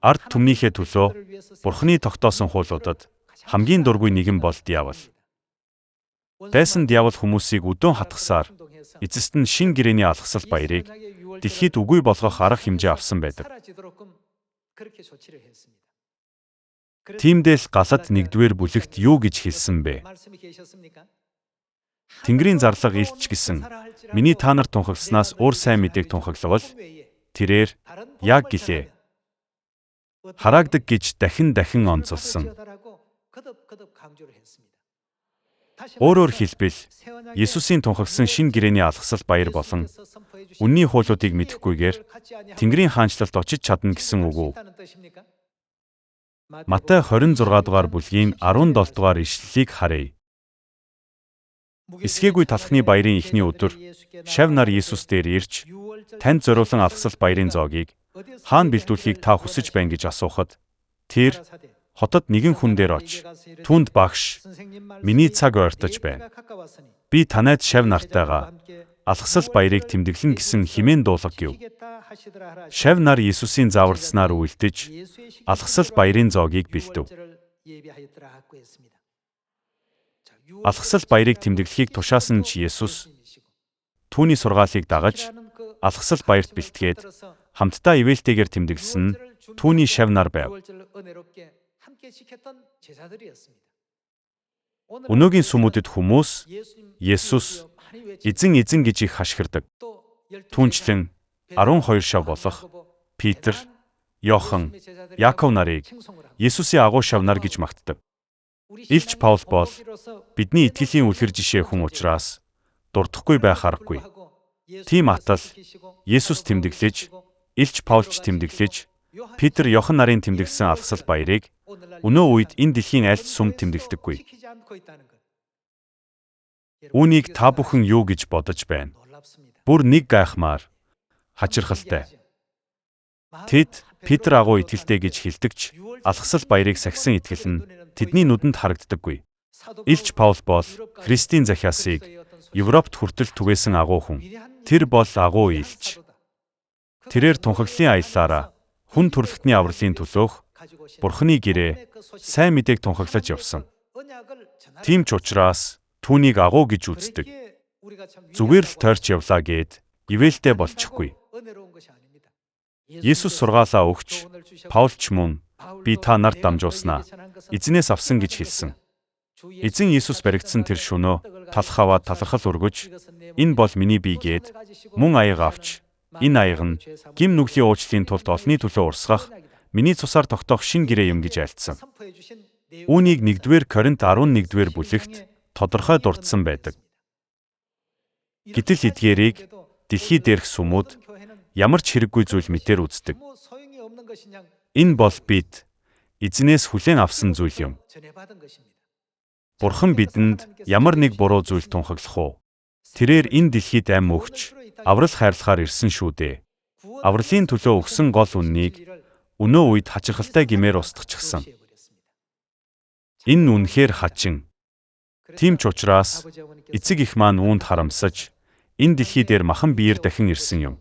Ард түмнийхээ төлөө Бурхны тогтоосон хуулиудад хамгийн дургүй нэгэн бол диавол. Дайсан диавол хүмүүсийг өдөөн хатгасаар эцэст нь шин гэрээний алгасал баярыг дэлхийд үгүй болгох арга хэмжээ авсан байдаг. Тиймдээ л Галат 1-р бүлэгт юу гэж хэлсэн бэ? Тэнгэрийн зарлага илч гэсэн миний та нарт тунхагснаас өөр сайн мэдээг тунхаглавал тэрээр яг гэлээ хараагдаг гэж дахин онцолсон. Өөрөөр хэлбэл Есүсийн тунхагсан шин гэрээний алгасал баяр болон үнний хуулиудыг мэдэхгүйгээр Тэнгэрийн хаанчлалд очиж чадна гэсэн үг үү? Матай 26 дугаар бүлгийн 17 дугаар ишлэлийг харъя. Эсгээгүй талхны баярын эхний өдөр шав нар Есүс дээр ирж танд зориулсан алгасал баярын зоогийг хаана бэлдүүлэхийг та хүсэж байна гэж асуухад тэр хотод нэгэн хүн дээр очив. Түүнд багш, миний цаг ойртож байна. Би танайд шав нартайгаа алгасал баярыг тэмдэглэн гэсэн химэн дуулга гэв. Шав нар Есүсийн зааварчснаар үйлдэж алгасал баярын зоогийг бэлдэв. Алгасал баярыг тэмдэглэхийг тушаасан ч Есүс түүний сургаалыг дагаж алгасал баярт бэлтгээд хамтдаа ивэлтэйгээр тэмдэглэсэн нь түүний шав нар байв. Өнөөгийн сүмүүдэд хүмүүс Есүс эзэн гэж их хашгирдаг. Түүнчлэн 12 шав болох Питер, Йохан, Яаков нарыг Есүсийн агуу шав нар гэж магтдаг. Илч Паул бол бидний итгэлийн үлгэр жишээ хүн учраас дурдахгүй байх аргагүй. Тийм атал Есүс тэмдэглэж, Илч Паулч тэмдэглэж, Питер, Йохан нарын тэмдэглэсэн алгасал баярыг өнөө үед энэ дэлхийн альч сүмд тэмдэглэдэггүй. Үүнийг та бүхэн юу гэж бодож байна? Бүр нэг гайхмаар, хачирхалтай. Тэд Питер агуу итгэлтэй гэж хэлдэгч алгасал баярыг сахисан итгэл нь тэдний нүдэнд харагддаггүй. Илч Паул бол Христийн захиасыг Европт хүртэл түгээсэн агуу хүн. Тэр бол агуу илч. Тэрээр тунхаглалын аяллаараа хүн төрөлхтний авралын төлөөх Бурхны гэрээ сайн мэдээг тунхаглаж явсан. Тийм ч учраас түүнийг агуу гэж үздэг. Зүгээр л тойрч явлаа гэд ивэлтэй болчихгүй. Есүс сургаалаа өгч, Паулч мөн би та нарт дамжуулснаа эзнээс авсан гэж хэлсэн. Эзэн Есүс баригдсан тэр шөнөө талх аваад талархал өргөж, энэ бол миний бие гэд мөн аяг авч, энэ аяг нь гим нүглийн уучлалын тулд олны төлөө урсгах, миний цусаар тогтоох шин гэрээ юм гэж альцсан. Үүнийг 1-р Коринт 11-р бүлэгт тодорхой дурдсан байдаг. Гэтэл эдгээрийг дэлхий дээрх сүмүүд ямар ч хэрэггүй зүйл мэтээр үздэг. Энэ бол бид эзнээс хүлээн авсан зүйл юм. Бурхан бидэнд ямар нэг буруу зүйл тунхаглах уу? Тэрээр энэ дэлхийд ам өгч, аврал хайрлахаар ирсэн шүү дээ. Авралын төлөө өгсөн гол үннийг өнөө үед хачирхалтай гэмээр устгачихсан. Энэ нь үнэхээр хачин. Тийм ч учраас эцэг их маань үүнд харамсаж, энэ дэлхий дээр махан биеэр дахин ирсэн юм.